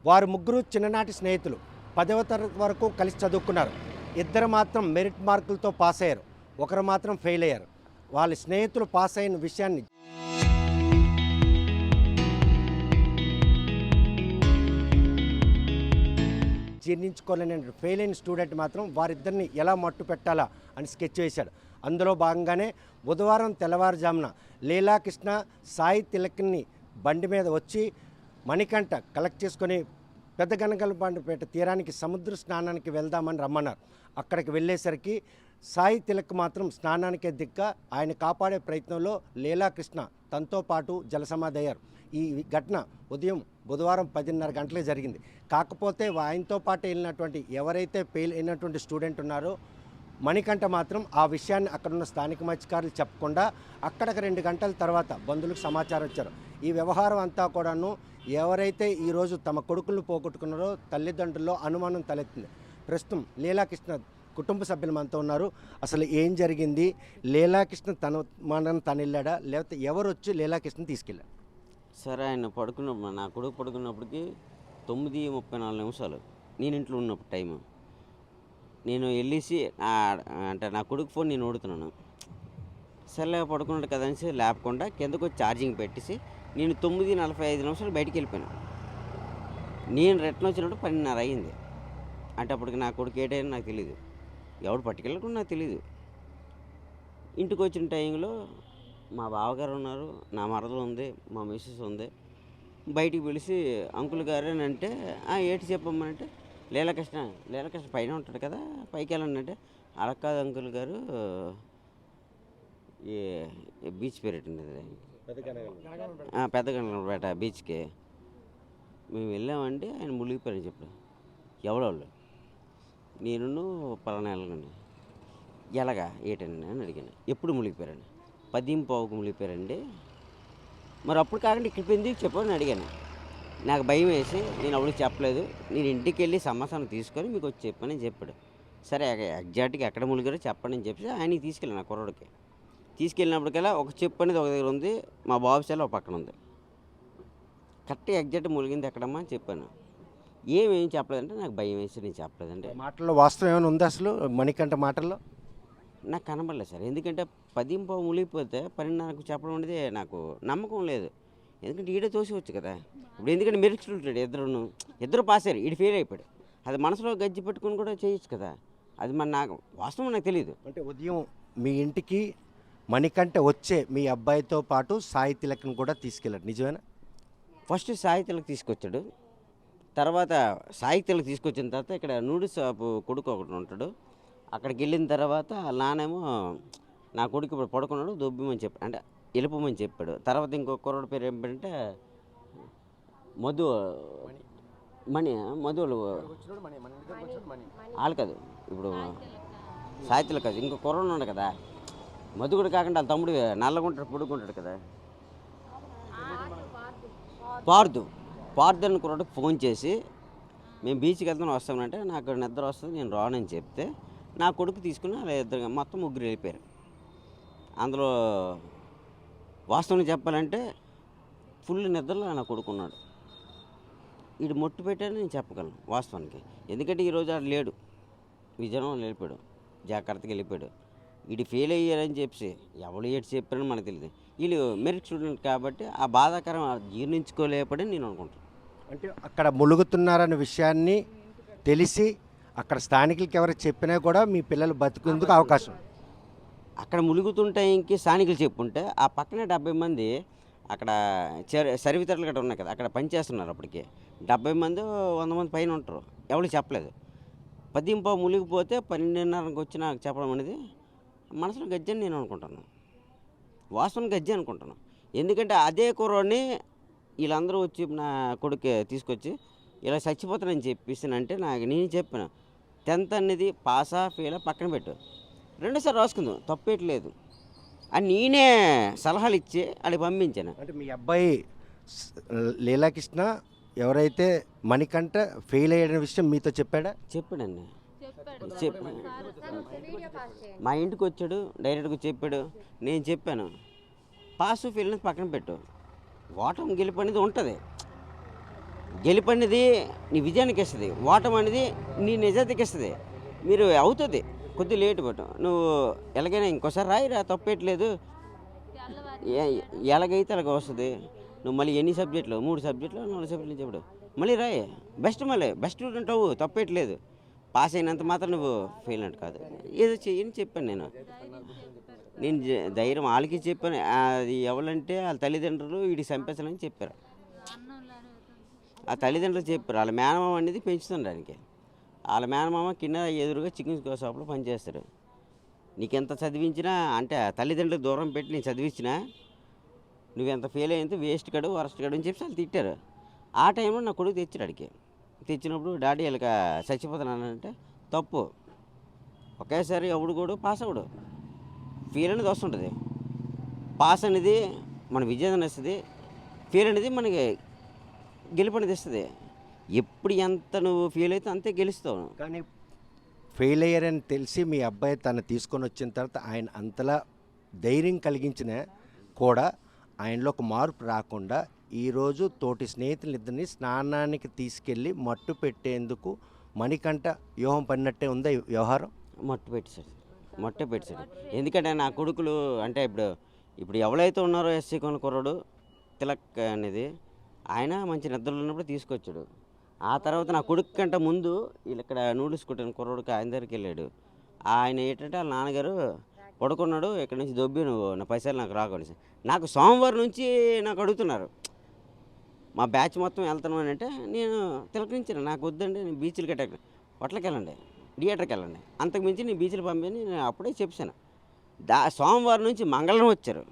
వారు ముగ్గురు చిన్ననాటి స్నేహితులు. 10వ తరగతి వరకు కలిసి చదువుకున్నారు. ఇద్దరు మాత్రం మెరిట్ మార్కులతో పాస్ అయ్యారు. ఒకరు మాత్రం ఫెయిల్ అయ్యారు. వాళ్ళ స్నేహితులు పాస్ అయిన విషయాన్ని జీర్ణించుకోలేని ఫెయిల్ అయిన స్టూడెంట్ మాత్రం వారిద్దరిని ఎలా మట్టు పెట్టాలా అని స్కెచ్ వేశాడు. అందులో భాగంగానే బుధవారం తెల్లవారుజామున లీలాకృష్ణ సాయి తిలక్ని బండి మీద వచ్చి మణికంఠ కలెక్ట్ చేసుకొని పెద్ద గనగలపేట తీరానికి సముద్ర స్నానానికి వెళ్దామని రమ్మన్నారు. అక్కడికి వెళ్ళేసరికి సాయి తిలక్ మాత్రం స్నానానికే దిక్క ఆయన కాపాడే ప్రయత్నంలో లీలాకృష్ణ తనతో పాటు జలసమాధి అయ్యారు. ఈ ఘటన ఉదయం బుధవారం 10:30 గంటలే జరిగింది. కాకపోతే ఆయనతో పాటు వెళ్ళినటువంటి ఎవరైతే ఫెయిల్ అయినటువంటి స్టూడెంట్ ఉన్నారో మణికంఠ మాత్రం ఆ విషయాన్ని అక్కడున్న స్థానిక మత్స్యకారులు చెప్పకుండా అక్కడికి 2 గంటల తర్వాత బంధువులకు సమాచారం ఇచ్చారు. ఈ వ్యవహారం అంతా కూడాను ఎవరైతే ఈరోజు తమ కొడుకులను పోగొట్టుకున్నారో తల్లిదండ్రుల్లో అనుమానం తలెత్తింది. ప్రస్తుతం లీలాకృష్ణ కుటుంబ సభ్యులు మనతో ఉన్నారు. అసలు ఏం జరిగింది? లీలాకృష్ణ తను వెళ్ళాడా లేకపోతే ఎవరు వచ్చి లీలాకృష్ణ తీసుకెళ్ళారు? సరే, ఆయన నా కొడుకు పడుకున్నప్పటికి 9:34 నేను ఇంట్లో ఉన్నప్పుడు టైము. నేను వెళ్ళేసి అంటే నా కొడుకు ఫోన్ నేను ఓడుతున్నాను. సరే పడుకున్నాడు కదా అనేసి లేపకుండా కిందకు వచ్చి ఛార్జింగ్ పెట్టేసి నేను 9:45 బయటికి వెళ్ళిపోయాను. నేను రిటర్న్ వచ్చినప్పుడు 12:30 అయింది. అంటే అప్పటికి నా కొడుకు ఏటైనా నాకు తెలియదు, ఎవడు పట్టుకెళ్ళకుండా నాకు తెలియదు. ఇంటికి వచ్చిన టైంలో మా బావగారు ఉన్నారు, నా మరదలు ఉంది, మా మిస్సెస్ ఉంది. బయటికి పిలిచి అంకుల్ గారు అని అంటే ఏటి చెప్పమ్మనంటే లీలాకృష్ణ పైన ఉంటాడు కదా, పైకి వెళ్ళండి అంటే అలా కాదు అంకుల్ గారు, ఈ బీచ్ పేరేటండి పెద్ద గంటలపేట బీచ్కి మేము వెళ్ళామంటే ఆయన మునిగిపోయారని చెప్పాడు. ఎవడవాళ్ళు? నేను పలానా వెళ్ళండి. ఎలాగా ఏటండి అని అడిగాను. ఎప్పుడు మునిగిపోయారండి? 10:15 మునిగిపోయారండి. మరి అప్పుడు కాకుండా ఇక్కడ ఎందుకు చెప్పని అడిగాను. నాకు భయం వేసి నేను అప్పుడు చెప్పలేదు. నేను ఇంటికి వెళ్ళి సమాచారం తీసుకొని మీకు వచ్చి చెప్పని చెప్పాడు. సరే ఎగ్జాక్ట్గా ఎక్కడ మునిగారో చెప్పండి అని చెప్పి ఆయనకి తీసుకెళ్ళాను. నా కుర్రోడికి తీసుకెళ్ళినప్పటికల్లా ఒక చెప్పు అనేది ఒక దగ్గర ఉంది, మా బాబు సెల్ ఒక పక్కన ఉంది. కరెక్ట్గా ఎగ్జాక్ట్ మునిగింది ఎక్కడమ్మా అని చెప్పాను. ఏమేం చెప్పలేదంటే నాకు భయం వేసి నేను చెప్పలేదంటే. మాటల్లో వాస్తవం ఏమైనా ఉంది అసలు మణికంఠ మాటల్లో? నాకు కనబడలేదు సార్. ఎందుకంటే 10:15 మునిగిపోతే 12:30 చెప్పడం అనేది నాకు నమ్మకం లేదు. ఎందుకంటే ఈడే తోసివచ్చు కదా. ఇప్పుడు ఎందుకంటే మెరిట్ స్టూడెంట్ ఇద్దరు పాస్ అయ్యారు, ఈడు ఫెయిల్ అయిపోయాడు. అది మనసులో గజ్జి పెట్టుకుని కూడా చేయొచ్చు కదా. అది నాకు వాస్తవం నాకు తెలియదు. అంటే ఉదయం మీ ఇంటికి మణికంఠ వచ్చే మీ అబ్బాయితో పాటు సాయి తిలక్ని కూడా తీసుకెళ్ళాడు, నిజమేనా? ఫస్ట్ సాయి తిలక్ తీసుకొచ్చాడు. తర్వాత సాయి తిలక్ తీసుకొచ్చిన తర్వాత ఇక్కడ నూడిల్స్ షాపు కొడుకు ఒకటి ఉంటాడు. అక్కడికి వెళ్ళిన తర్వాత నానేమో నా కొడుకు ఇప్పుడు పడుకున్నాడు, దొబ్బిమని చెప్పాడు, అంటే వెళ్ళిపోమని చెప్పాడు. తర్వాత ఇంకొక కుర్రోడి పేరు ఏమిటంటే మధు వాళ్ళు కాదు, ఇప్పుడు సాహిత్యలు కాదు, ఇంకో కుర్రోడు ఉన్నాడు కదా మధుగుడు కాకుండా వాళ్ళ తమ్ముడు నల్లగుంటాడు పొడుగుంటాడు కదా, పార్దు అని కుర్రోడికి ఫోన్ చేసి మేము బీచ్కి వెళ్తాను వస్తామంటే నాకు నిద్ర వస్తుంది నేను రానని చెప్తే నా కొడుకు తీసుకుని అలా ఇద్దరు మొత్తం ముగ్గురు వెళ్ళిపోయారు. అందులో వాస్తవం చెప్పాలంటే ఫుల్ నిద్రలో నా కొడుకున్నాడు. వీడు మొట్టు పెట్టాడని నేను చెప్పగలను వాస్తవానికి. ఎందుకంటే ఈరోజు ఆడు లేడు, విజయనగరం వెళ్ళిపోయాడు, జాగ్రత్తగా వెళ్ళిపోయాడు. వీడు ఫెయిల్ అయ్యారని చెప్పి ఎవరు ఏడు చెప్పారని మనకు తెలియదు. వీళ్ళు మెరిట్ స్టూడెంట్ కాబట్టి ఆ బాధాకరం జీర్ణించుకోలేపడని నేను అనుకుంటాను. అంటే అక్కడ ములుగుతున్నారన్న విషయాన్ని తెలిసి అక్కడ స్థానికులకి ఎవరు చెప్పినా కూడా మీ పిల్లలు బతుకునేందుకు అవకాశం. అక్కడ ములుగుతుంటే ఇంక స్థానికులు చెప్పుంటే ఆ పక్కనే 70 మంది అక్కడ సర్వీతరులు గట్రా ఉన్నాయి కదా, అక్కడ పనిచేస్తున్నారు. అప్పటికి 70 మంది 100 మంది పైన ఉంటారు, ఎవరు చెప్పలేదు. 10:15 మునిగిపోతే 12:30 వచ్చి నాకు చెప్పడం అనేది మనసులో గజ్జి అని నేను అనుకుంటాను, వాస్తవం గజ్జి అనుకుంటాను. ఎందుకంటే అదే కుర్రోడిని వీళ్ళందరూ వచ్చి నా కొడుకు తీసుకొచ్చి ఇలా చచ్చిపోతానని చెప్పేసానంటే నేను చెప్పాను 10th అనేది పాసా ఫెయిలా పక్కన పెట్టు, 2సారి రాసుకుందాం తప్పేట్లేదు అని నేనే సలహాలు ఇచ్చి అది పంపించాను. అంటే మీ అబ్బాయి లీలాకృష్ణ ఎవరైతే మణికంఠ ఫెయిల్ అయ్యే విషయం మీతో చెప్పాడా? చెప్పాడండి, మా ఇంటికి వచ్చాడు, డైరెక్ట్గా చెప్పాడు. నేను చెప్పాను పాస్ ఫెయిల్ అనేది పక్కన పెట్టు, ఓటమి గెలుపు అనేది ఉంటుంది. గెలుపు అనేది నీ విజయానికి ఇస్తుంది, ఓటమి అనేది నీ నిజాయితీకి ఇస్తుంది. మీరు అవుతుంది కొద్ది లేట్ బట్ నువ్వు ఎలాగైనా ఇంకోసారి రాయిరా, తప్పేయట్లేదు. ఎలాగైతే అలాగ వస్తుంది. నువ్వు మళ్ళీ ఎన్ని సబ్జెక్టులు, 3 సబ్జెక్టులు 4 సబ్జెక్టులు చెప్పడు మళ్ళీ రాయి, మళ్ళీ బెస్ట్ స్టూడెంట్ అవ్వు, తప్పేయట్లేదు. పాస్ అయినంత మాత్రం నువ్వు ఫెయిల్ అంటే కాదు. ఏదో చెయ్యని చెప్పాను నేను. ధైర్యం వాళ్ళకి చెప్పాను. అది ఎవరంటే వాళ్ళ తల్లిదండ్రులు వీడికి చంపేస్తానని చెప్పారు. ఆ తల్లిదండ్రులు చెప్పారు. వాళ్ళ మేనమామ అనేది పెంచుతుండడానికి. వాళ్ళ మేనమామ కింద ఎదురుగా చికెన్ షాప్లో పనిచేస్తాడు. నీకెంత చదివించినా అంటే తల్లిదండ్రులకు దూరం పెట్టి నేను చదివించినా నువ్వెంత ఫెయిల్ అయ్యింది, వేస్ట్ కాడు, వరస్ట్ కాడు అని చెప్పి వాళ్ళు తిట్టారు. ఆ టైంలో నా కొడుకు తెచ్చాడు అడిగి. తెచ్చినప్పుడు డాడీ వీళ్ళకి చచ్చిపోతానంటే తప్పు. ఒకేసారి ఎవడు కూడా పాస్ అవ్వడు. ఫెయిల్ అనేది వస్తుంటుంది. పాస్ అనేది మన విజయం ఇస్తుంది, ఫెయిల్ అనేది మనకి గెలుపు అనేది ఇస్తుంది. ఎప్పుడు ఎంత నువ్వు ఫెయిల్ అయితే అంతే గెలుస్తావు. కానీ ఫెయిల్ అయ్యారని తెలిసి మీ అబ్బాయి తను తీసుకొని వచ్చిన తర్వాత ఆయన అంతలా ధైర్యం కలిగించిన కూడా ఆయనలో ఒక మార్పు రాకుండా ఈరోజు తోటి స్నేహితులిద్దరిని స్నానానికి తీసుకెళ్ళి మట్టు పెట్టేందుకు మణికంఠ వ్యూహం పడినట్టే ఉందా ఈ వ్యవహారం? మట్టే పెట్టాడు. ఎందుకంటే నా కొడుకులు అంటే ఇప్పుడు ఎవరైతే ఉన్నారో ఎస్సీ కొన కుర్రాడు తిలక్ అనేది ఆయన మంచి నిద్రలో ఉన్నప్పుడు తీసుకొచ్చాడు. ఆ తర్వాత నా కొడుకు కంటే ముందు వీళ్ళు ఇక్కడ నూడిల్స్ కొట్టిన కుర్రాడికి ఆయన దగ్గరికి వెళ్ళాడు. ఆయన ఏంటంటే వాళ్ళ నాన్నగారు పడుకున్నాడు, ఇక్కడ నుంచి దొబ్బి నువ్వు నా పైసలు నాకు రాకూడదు. నాకు సోమవారం నుంచి నాకు అడుగుతున్నారు మా బ్యాచ్ మొత్తం వెళ్తున్నాను అని. అంటే నేను తిలకరించాను, నాకు వద్దండి, నేను బీచ్లు గట్ట హోటల్కి వెళ్ళండి, థియేటర్కి వెళ్ళండి, అంతకుమించి నేను బీచ్లు పంపని నేను అప్పుడే చెప్పాను. సోమవారం నుంచి మంగళవారం వచ్చారు.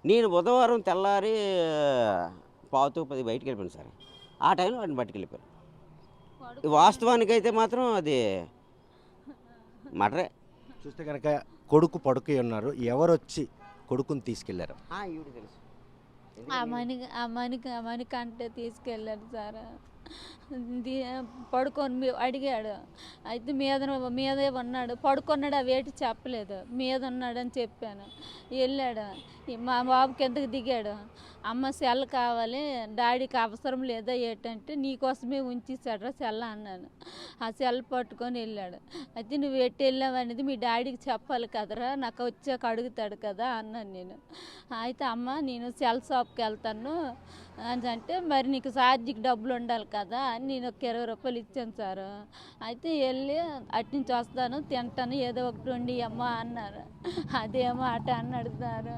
నేను బుధవారం తెల్లారి 9:10 బయటికి వెళ్ళిపోయాను సార్. ఆ టైంలో వాడిని పట్టుకెళ్ళిపోయారు. వాస్తవానికి అయితే మాత్రం అది మటరే. చూస్తే కనుక కొడుకు పడుకై ఉన్నారు. ఎవరు వచ్చి కొడుకుని తీసుకెళ్లారు? ఈవిడ తెలుసు. ఆ మణికంటే తీసుకెళ్ళాడు సార్. పడుకొని అడిగాడు. అయితే మీదే ఉన్నాడు, పడుకున్నాడు, అవేటి చెప్పలేదు. మీద ఉన్నాడని చెప్పాను. వెళ్ళాడు, మా బాబు కిందకి దిగాడు. అమ్మ సెల్ కావాలి, డాడీకి అవసరం లేదా ఏంటంటే నీకోసమే ఉంచేసాడు సెల్ అన్నాను. ఆ సెల్ పట్టుకొని వెళ్ళాడు. అయితే నువ్వు ఎట్టి వెళ్ళావు అనేది మీ డాడీకి చెప్పాలి కదరా, నాకు వచ్చాక అడుగుతాడు కదా అన్నాను నేను. అయితే అమ్మ నేను సెల్ షాప్కి వెళ్తాను అని అంటే, మరి నీకు ఛార్జీకి డబ్బులు ఉండాలి కదా అని నేను ఒక 20 రూపాయలు ఇచ్చాను సార్. అయితే వెళ్ళి అట్నుంచి వస్తాను, తింటాను, ఏదో ఒకటి వండి అమ్మ అన్నారు. అదేమో అట అన్నాడు సార్.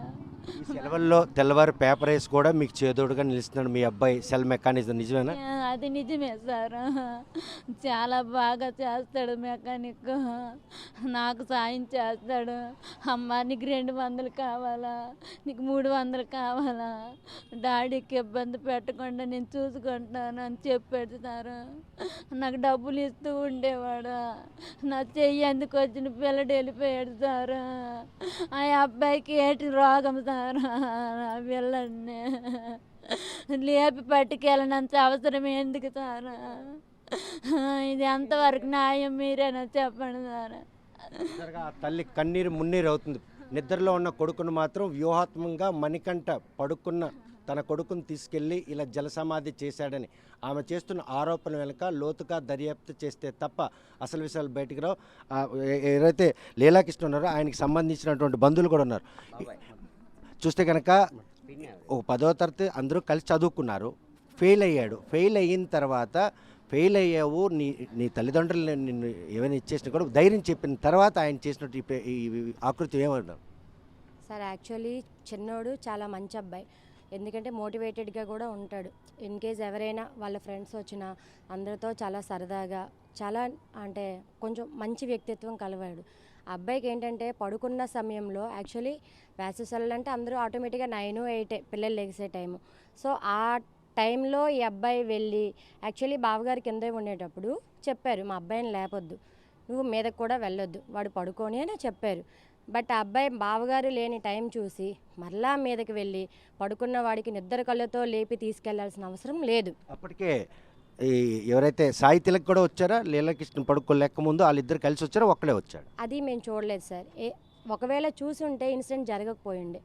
ఈ సెలవుల్లో తెల్లవారు పేపర్ వేసి కూడా మీకు చేదోడుగా నిలుస్తున్నాడు మీ అబ్బాయి సెల్ మెకానిజం, నిజమేనా? అది నిజమే సార్. చాలా బాగా చేస్తాడు మెకానిక్, నాకు సాయం చేస్తాడు. అమ్మ నీకు 200 కావాలా, నీకు 300 కావాలా, డాడీకి ఇబ్బంది పెట్టకుండా నేను చూసుకుంటాను అని చెప్పాడు సార్. నాకు డబ్బులు ఇస్తూ ఉండేవాడు. నా చెయ్యి అందుకు వచ్చిన పిల్లడు వెళ్ళిపోయాడు సార్. ఆ అబ్బాయికి ఏటి రోగం సార్, ఆ పిల్లడిని లేపి పట్టుకెళ్ళనంత అవసరం ఎందుకు సార్? ఇది అంతవరకు న్యాయం మీరేనా చెప్పండి సార్. ఆ తల్లి కన్నీరు మున్నీరు అవుతుంది. నిద్రలో ఉన్న కొడుకును మాత్రం వ్యూహాత్మకంగా మణికంఠ పడుకున్న తన కొడుకును తీసుకెళ్ళి ఇలా జలసమాధి చేశాడని ఆమె చేస్తున్న ఆరోపణ వెనుక లోతుగా దర్యాప్తు చేస్తే తప్ప అసలు విషయాలు బయటికి రావు. ఎవరైతే లీలాకృష్ణ ఉన్నారో ఆయనకి సంబంధించినటువంటి బంధువులు కూడా ఉన్నారు. చూస్తే కనుక ఒక 10వ తరగతి అందరూ కలిసి చదువుకున్నారు. ఫెయిల్ అయ్యాడు. ఫెయిల్ అయిన తర్వాత ఫెయిల్ అయ్యావు, నీ తల్లిదండ్రులు నిన్ను ఏమైనా ఇచ్చేసినా కూడా ధైర్యం చెప్పిన తర్వాత ఆయన చేసినట్టు ఈ ఆకృతి ఏమన్నారు సార్? యాక్చువల్లీ చిన్నోడు చాలా మంచి అబ్బాయి, ఎందుకంటే మోటివేటెడ్గా కూడా ఉంటాడు. ఇన్ కేస్ ఎవరైనా వాళ్ళ ఫ్రెండ్స్ వచ్చినా అందరితో చాలా సరదాగా, చాలా అంటే కొంచెం మంచి వ్యక్తిత్వం కలవాడు. ఆ అబ్బాయికి ఏంటంటే పడుకున్న సమయంలో యాక్చువల్లీ వేసవి సెలవులు అంటే అందరూ ఆటోమేటిక్గా 9, 8 పిల్లలు లెగిసే టైము. సో ఆ టైంలో ఈ అబ్బాయి వెళ్ళి యాక్చువల్లీ బావగారి కిందే ఉండేటప్పుడు చెప్పారు, మా అబ్బాయిని లేపొద్దు, నువ్వు మీదకు కూడా వెళ్ళొద్దు, వాడు పడుకొని అని చెప్పారు. బట్ ఆ అబ్బాయి బావగారు లేని టైం చూసి మరలా మీదకి వెళ్ళి పడుకున్న వాడికి నిద్ర కళ్ళతో లేపి తీసుకెళ్లాల్సిన అవసరం లేదు. అప్పటికే ఈ ఎవరైతే సాయి తిలక్ కూడా వచ్చారా, లీలాకృష్ణ పడుకోలేక ముందు వాళ్ళిద్దరు కలిసి వచ్చారా, ఒక్కడే వచ్చాడు? అది మేము చూడలేదు సార్. ఒకవేళ చూసి ఉంటే ఇన్సిడెంట్ జరగకపోయిండే.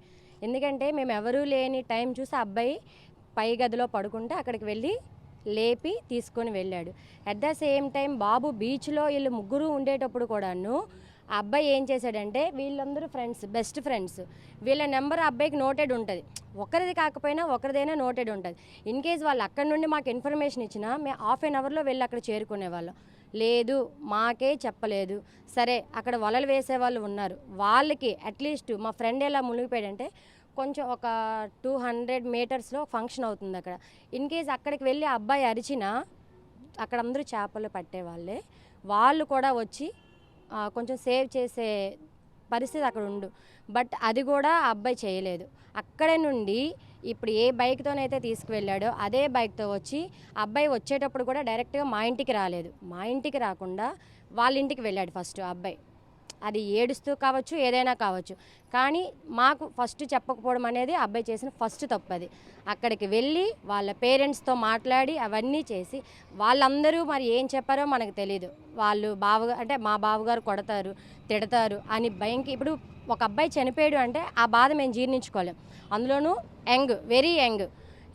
ఎందుకంటే మేము ఎవరూ లేని టైం చూసి ఆ అబ్బాయి పై గదిలో పడుకుంటే అక్కడికి వెళ్ళి లేపి తీసుకొని వెళ్ళాడు. అట్ ద సేమ్ టైం బాబు బీచ్లో వీళ్ళు ముగ్గురు ఉండేటప్పుడు కూడాను ఆ అబ్బాయి ఏం చేశాడంటే, వీళ్ళందరూ ఫ్రెండ్స్, బెస్ట్ ఫ్రెండ్స్, వీళ్ళ నెంబర్ ఆ అబ్బాయికి నోటెడ్ ఉంటుంది. ఒకరిది కాకపోయినా ఒకరిదైనా నోటెడ్ ఉంటుంది. ఇన్ కేస్ వాళ్ళు అక్కడ నుండి మాకు ఇన్ఫర్మేషన్ ఇచ్చినా మేము హాఫ్ అన్ అవర్లో వెళ్ళి అక్కడ చేరుకునేవాళ్ళం. లేదు, మాకే చెప్పలేదు. సరే, అక్కడ వలలు వేసే వాళ్ళు ఉన్నారు, వాళ్ళకి అట్లీస్ట్ మా ఫ్రెండ్ ఎలా మునిగిపోయాడంటే కొంచెం ఒక 200 మీటర్స్లో ఫంక్షన్ అవుతుంది అక్కడ. ఇన్ కేస్ అక్కడికి వెళ్ళి ఆ అబ్బాయి అరిచినా అక్కడ అందరూ చేపలు పట్టేవాళ్ళే, వాళ్ళు కూడా వచ్చి కొంచెం సేవ్ చేసే పరిస్థితి అక్కడ ఉండు. బట్ అది కూడా ఆ అబ్బాయి చేయలేదు. అక్కడే నుండి ఇప్పుడు ఏ బైక్తోనైతే తీసుకువెళ్ళాడో అదే బైక్తో వచ్చి అబ్బాయి వచ్చేటప్పుడు కూడా డైరెక్ట్గా మా ఇంటికి రాలేదు. మా ఇంటికి రాకుండా వాళ్ళ ఇంటికి వెళ్ళాడు ఫస్ట్ ఆ అబ్బాయి. అది ఏడుస్తూ కావచ్చు, ఏదైనా కావచ్చు, కానీ మాకు ఫస్ట్ చెప్పకపోవడం అనేది అబ్బాయి చేసిన ఫస్ట్ తప్పు. అది అక్కడికి వెళ్ళి వాళ్ళ పేరెంట్స్తో మాట్లాడి అవన్నీ చేసి వాళ్ళందరూ మరి ఏం చెప్పారో మనకు తెలీదు. వాళ్ళు అంటే మా బావగారు కొడతారు, తిడతారు అని భయంకి. ఇప్పుడు ఒక అబ్బాయి చనిపోయాడు అంటే ఆ బాధ మేము జీర్ణించుకోలేం, అందులోనూ యంగ్, వెరీ యంగ్.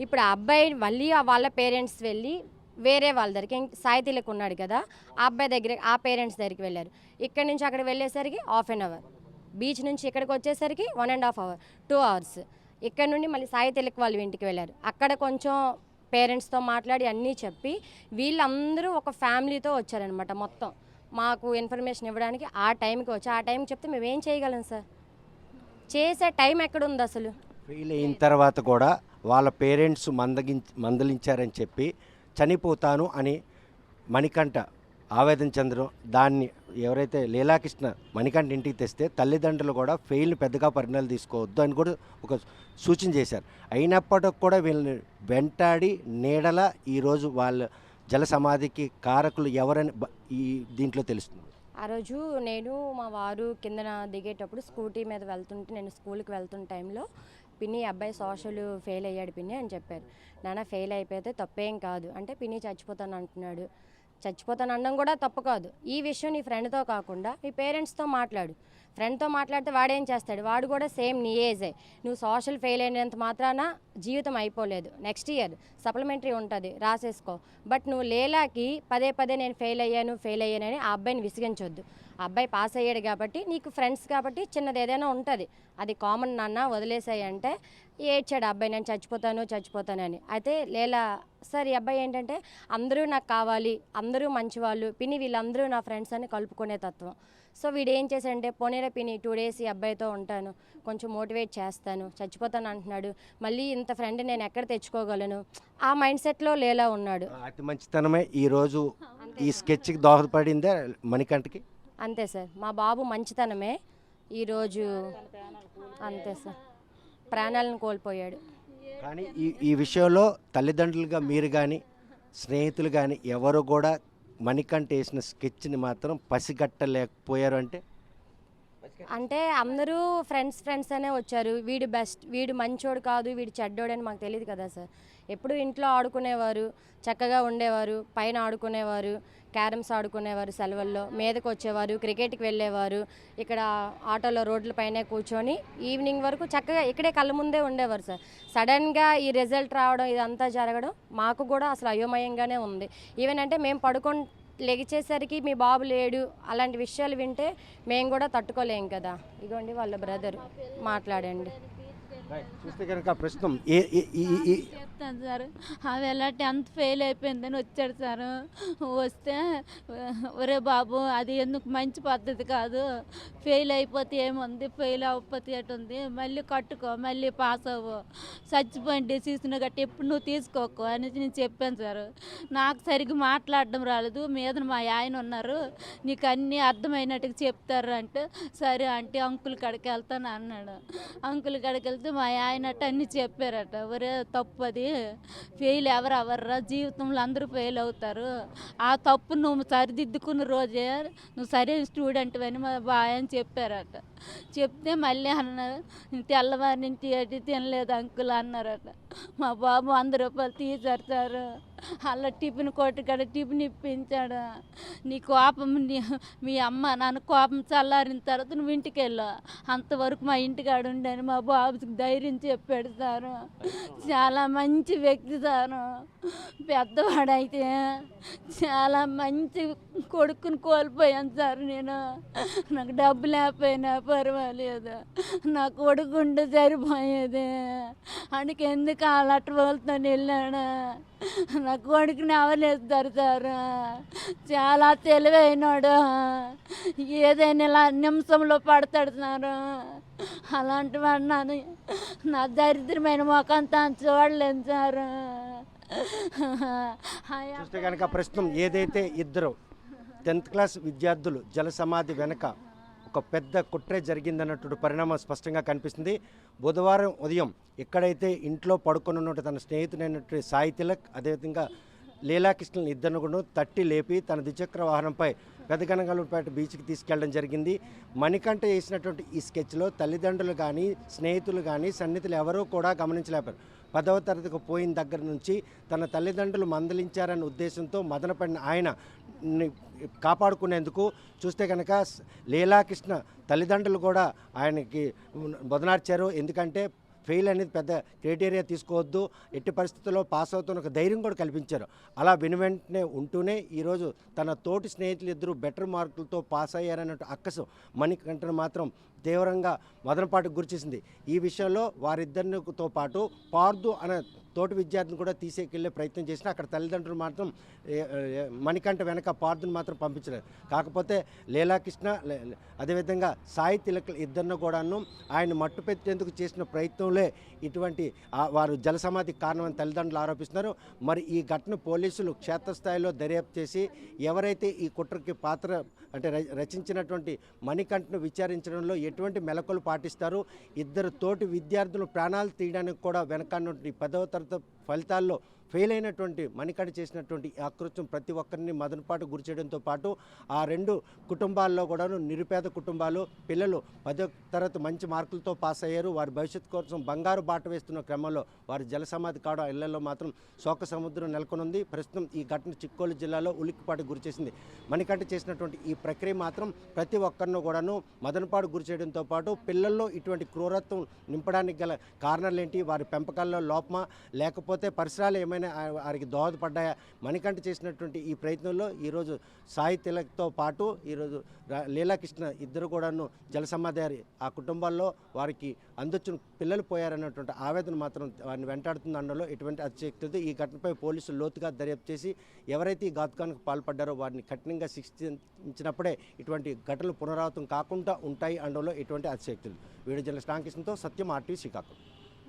ఇప్పుడు ఆ అబ్బాయి మళ్ళీ వాళ్ళ పేరెంట్స్ వెళ్ళి వేరే వాళ్ళ దగ్గరికి, సాయి తిలక్ ఉన్నాడు కదా, ఆ అబ్బాయి దగ్గర, ఆ పేరెంట్స్ దగ్గరికి వెళ్ళారు. ఇక్కడ నుంచి అక్కడ వెళ్ళేసరికి హాఫ్ అన్ అవర్, బీచ్ నుంచి ఇక్కడికి వచ్చేసరికి 1.5 hours, 2 hours. ఇక్కడ నుండి మళ్ళీ సాయి తిలక్ వాళ్ళ ఇంటికి వెళ్ళారు. అక్కడ కొంచెం పేరెంట్స్తో మాట్లాడి అన్నీ చెప్పి వీళ్ళందరూ ఒక ఫ్యామిలీతో వచ్చారనమాట. మొత్తం మాకు ఇన్ఫర్మేషన్ ఇవ్వడానికి ఆ టైంకి వచ్చి, ఆ టైంకి చెప్తే మేము ఏం చేయగలం సార్? చేసే టైం ఎక్కడుంది అసలు? ఫెయిల్ అయిన తర్వాత కూడా వాళ్ళ పేరెంట్స్ మందలించారని చెప్పి చనిపోతాను అని మణికంఠ ఆవేదన చెందడం, దాన్ని ఎవరైతే లీలాకృష్ణ మణికంఠ ఇంటికి తెస్తే తల్లిదండ్రులు కూడా ఫెయిల్ని పెద్దగా పరిణామాలు తీసుకోవద్దు అని కూడా ఒక సూచన చేశారు. అయినప్పటికి కూడా వీళ్ళని వెంటాడి నీడల ఈరోజు వాళ్ళ జల సమాధికి కారకులు ఎవరని ఈ దీంట్లో తెలుస్తుంది. ఆ రోజు నేను మా వారు కిందన దిగేటప్పుడు స్కూటీ మీద వెళ్తుంటే, నేను స్కూల్కి వెళ్తున్న టైంలో పిన్ని అబ్బాయి సోషల్ ఫెయిల్ అయ్యాడు పిన్ని అని చెప్పారు. నాన్న ఫెయిల్ అయిపోతే తప్పేం కాదు అంటే, పిన్ని చచ్చిపోతాను అంటున్నాడు. చచ్చిపోతాను అనడం కూడా తప్పు కాదు. ఈ విషయం నీ ఫ్రెండ్తో కాకుండా మీ పేరెంట్స్తో మాట్లాడు. ఫ్రెండ్తో మాట్లాడితే వాడేం చేస్తాడు? వాడు కూడా సేమ్ నీ ఏజే. నువ్వు సోషల్ ఫెయిల్ అయినంత మాత్రాన జీవితం అయిపోలేదు. నెక్స్ట్ ఇయర్ సప్లిమెంటరీ ఉంటుంది, రాసేసుకో. బట్ నువ్వు లీలాకి పదే పదే నేను ఫెయిల్ అయ్యానని ఆ అబ్బాయిని విసిగించొద్దు. ఆ అబ్బాయి పాస్ అయ్యాడు కాబట్టి, నీకు ఫ్రెండ్స్ కాబట్టి చిన్నది ఏదైనా ఉంటుంది, అది కామన్ నాన్న వదిలేసాయి అంటే ఏడ్చాడు అబ్బాయి, నేను చచ్చిపోతానని. అయితే లీలా సార్ ఈ అబ్బాయి ఏంటంటే అందరూ నాకు కావాలి, అందరూ మంచివాళ్ళు పిన్ని, వీళ్ళందరూ నా ఫ్రెండ్స్ అని కలుపుకునే తత్వం. సో వీడు ఏం చేశాడంటే, పోనీరా పిన్ని 2 days ఈ అబ్బాయితో ఉంటాను, కొంచెం మోటివేట్ చేస్తాను, చచ్చిపోతాను అంటున్నాడు, మళ్ళీ ఇంత ఫ్రెండ్ నేను ఎక్కడ తెచ్చుకోగలను, ఆ మైండ్ సెట్లో లీలా ఉన్నాడు. అతి మంచితనమే ఈరోజు ఈ స్కెచ్కి దోహదపడిందే మణికంఠకి. అంతే సార్, మా బాబు మంచితనమే ఈరోజు అంతే సార్ ప్రాణాలను కోల్పోయాడు. కానీ ఈ విషయంలో తల్లిదండ్రులుగా మీరు కానీ స్నేహితులు కానీ ఎవరు కూడా మణికంఠ వేసిన స్కెచ్ని మాత్రం పసిగట్టలేకపోయారు. అంటే అందరూ ఫ్రెండ్స్ అనే వచ్చారు. వీడు బెస్ట్, వీడు మంచోడు కాదు, వీడు చెడ్డోడు అని మాకు తెలియదు కదా సార్. ఎప్పుడు ఇంట్లో ఆడుకునేవారు, చక్కగా ఉండేవారు, పైన ఆడుకునేవారు, క్యారమ్స్ ఆడుకునేవారు, సెలవుల్లో మీదకి వచ్చేవారు, క్రికెట్కి వెళ్ళేవారు, ఇక్కడ ఆటోలో రోడ్ల పైనే కూర్చొని ఈవినింగ్ వరకు చక్కగా ఇక్కడే కళ్ళ ముందే ఉండేవారు సార్. సడన్గా ఈ రిజల్ట్ రావడం, ఇదంతా జరగడం మాకు కూడా అసలు అయోమయంగానే ఉంది. ఈవెన్ అంటే మేము లెగిచేసరికి మీ బాబు లేడు, అలాంటి విషయాలు వింటే మేము కూడా తట్టుకోలేం కదా. ఇగోండి వాళ్ళ బ్రదర్, మాట్లాడండి. చూస్తే కనుక ప్రస్తుతం చెప్తాను సార్, అవి ఎలా 10th ఫెయిల్ అయిపోయిందని వచ్చాడు సార్. వస్తే ఒరే బాబు అది ఎందుకు మంచి పద్ధతి కాదు, ఫెయిల్ అయిపోతే ఏముంది, ఫెయిల్ అవ్వకపోతే ఎటుంది, మళ్ళీ కట్టుకో, మళ్ళీ పాస్ అవ్వు, చచ్చిపోయిన డెసిషన్ గట్టి ఎప్పుడు నువ్వు తీసుకోకు అని నేను చెప్పాను సార్. నాకు సరిగ్గా మాట్లాడడం రాలేదు. మీద మా ఆయన ఉన్నారు, నీకు అన్నీ అర్థమైనట్టుగా చెప్తారు అంటే, సరే అంటే అంకుల్ కాడికి వెళ్తాను అన్నాడు. అంకుల్ కాడికి వెళ్తే మా ఆయన అన్నీ చెప్పారట, ఒరే తప్పు అది, ఫెయిల్ ఎవరవర్రా, జీవితంలో అందరూ ఫెయిల్ అవుతారు, ఆ తప్పు నువ్వు సరిదిద్దుకున్న రోజే నువ్వు సరైన స్టూడెంట్ అని మా ఆయన చెప్పారట. చెప్తే మళ్ళీ అన్నారు తెల్లవారి నుంచి ఏటి తినలేదు అంకుల్ అన్నారట. మా బాబు 100 రూపాయలు తీశారు సార్. అలా టిఫిన్ కొట్టు కాడ టిఫిన్ ఇప్పించాడు. నీ కోపం మీ అమ్మ నాన్న కోపం చల్లారిన తర్వాత నువ్వు ఇంటికి వెళ్ళు, అంతవరకు మా ఇంటికాడ ఉండని మా బాబుకి ధైర్యం చెప్పాడు సారు. చాలా మంచి వ్యక్తి సారు. పెద్దవాడైతే చాలా మంచి కొడుకుని కోల్పోయాను సార్. నేను నాకు డబ్బు లేకపోయినా పర్వాలేదు, నా కొడుకు ఉంటే సరిపోయేది. అందుకే ఎందుకు అలట్టు వాళ్ళతో వెళ్ళాడు. నా కొడుకుని ఎవరేస్తారు సార్. చాలా తెలివైనాడు, ఏదైనా ఇలా నిమిషంలో పడతాడు సార్. అలాంటి వాడిని నా దరిద్రమైన ముఖంతా చూడలేను సార్. చూస్తే కనుక ప్రస్తుతం ఏదైతే ఇద్దరు 10th క్లాస్ విద్యార్థులు జల సమాధి వెనక ఒక పెద్ద కుట్రే జరిగిందన్నటువంటి పరిణామం స్పష్టంగా కనిపిస్తుంది. బుధవారం ఉదయం ఎక్కడైతే ఇంట్లో పడుకొని ఉన్నట్టు తన స్నేహితుడైనటువంటి సాయి తిలక్, అదేవిధంగా లీలాకృష్ణన్ ఇద్దరిని కూడా తట్టి లేపి తన ద్విచక్ర వాహనంపై పెదగనగలపేట బీచ్కి తీసుకెళ్లడం జరిగింది. మణికంఠ చేసినటువంటి ఈ స్కెచ్లో తల్లిదండ్రులు కానీ స్నేహితులు కానీ సన్నిహితులు ఎవరూ కూడా గమనించలేపారు. 10వ తరగతికి పోయిన దగ్గర నుంచి తన తల్లిదండ్రులు మందలించారనే ఉద్దేశంతో మదనపడిన ఆయన కాపాడుకునేందుకు చూస్తే కనుక లీలాకృష్ణ తల్లిదండ్రులు కూడా ఆయనకి బదనార్చారు. ఎందుకంటే ఫెయిల్ అనేది పెద్ద క్రైటీరియా తీసుకోవద్దు, ఎట్టి పరిస్థితుల్లో పాస్ అవుతున్న ఒక ధైర్యం కూడా కల్పించారు. అలా వెంటనే ఉంటూనే ఈరోజు తన తోటి స్నేహితులు ఇద్దరు బెటర్ మార్కులతో పాస్ అయ్యారన్నట్టు అక్కసు మణికంఠను మాత్రం తీవ్రంగా మదనపాటుకు గురిచేసింది. ఈ విషయంలో వారిద్దరితో పాటు పార్దు అనే తోటి విద్యార్థిని కూడా తీసేకెళ్లే ప్రయత్నం చేసినా అక్కడ తల్లిదండ్రులు మాత్రం మణికంఠ వెనక పార్దుని మాత్రం పంపించలేదు. కాకపోతే లీలాకృష్ణ అదేవిధంగా సాయి తిలక్ ఇద్దరిని కూడాను ఆయన మట్టు పెట్టేందుకు చేసిన ప్రయత్నంలో ఇటువంటి వారు జలసమాధికి కారణమని తల్లిదండ్రులు ఆరోపిస్తున్నారు. మరి ఈ ఘటన పోలీసులు క్షేత్రస్థాయిలో దర్యాప్తు చేసి ఎవరైతే ఈ కుట్రకి పాత్ర అంటే రచించినటువంటి మణికంఠను విచారించడంలో ఎటువంటి మెలకువలు పాటిస్తారు, ఇద్దరు తోటి విద్యార్థులు ప్రాణాలు తీయడానికి కూడా వెనకన్నటువంటి 10వ తరగతి ఫలితాల్లో ఫెయిల్ అయినటువంటి మణికంఠ చేసినటువంటి ఆకృత్యం ప్రతి ఒక్కరిని మదనపాటు గురి చేయడంతో పాటు ఆ 2 కుటుంబాల్లో కూడాను నిరుపేద కుటుంబాలు పిల్లలు 10వ తరగతి మంచి మార్కులతో పాస్ అయ్యారు. వారి భవిష్యత్తు కోసం బంగారు బాట వేస్తున్న క్రమంలో వారి జలసమాధి కావడం ఇళ్లలో మాత్రం శోక సముద్రం నెలకొనుంది. ప్రస్తుతం ఈ ఘటన చిక్కోలు జిల్లాలో ఉలిక్కిపాటు గురి చేసింది. మణికంఠ చేసినటువంటి ఈ ప్రక్రియ మాత్రం ప్రతి ఒక్కరిని కూడాను మదనపాటు గురి చేయడంతో పాటు పిల్లల్లో ఇటువంటి క్రూరత్వం నింపడానికి గల కారణాలేంటి, వారి పెంపకాల్లో లోపమా లేకపోతే పరిసరాలు ఏమైనా వారికి దోహదపడ్డాయా? మణికంఠ చేసినటువంటి ఈ ప్రయత్నంలో ఈరోజు సాయి తిలక్తో పాటు ఈరోజు లీలాకృష్ణ ఇద్దరు కూడాను జలసమాధి ఆ కుటుంబాల్లో వారికి అందొచ్చిన పిల్లలు పోయారన్నటువంటి ఆవేదన మాత్రం వారిని వెంటాడుతుంది అనడంలో ఎటువంటి అతిశక్తి. ఈ ఘటనపై పోలీసులు లోతుగా దర్యాప్తు చేసి ఎవరైతే ఈ ఘాతుకానికి పాల్పడ్డారో వారిని కఠినంగా శిక్షించినప్పుడే ఇటువంటి ఘటనలు పునరావృతం కాకుండా ఉంటాయి అనడంలో ఎటువంటి అతిశక్తులు. వీడియో జర్నలిస్ట్ రామకృష్ణతో సత్యం, RTV శ్రీకాకుళం.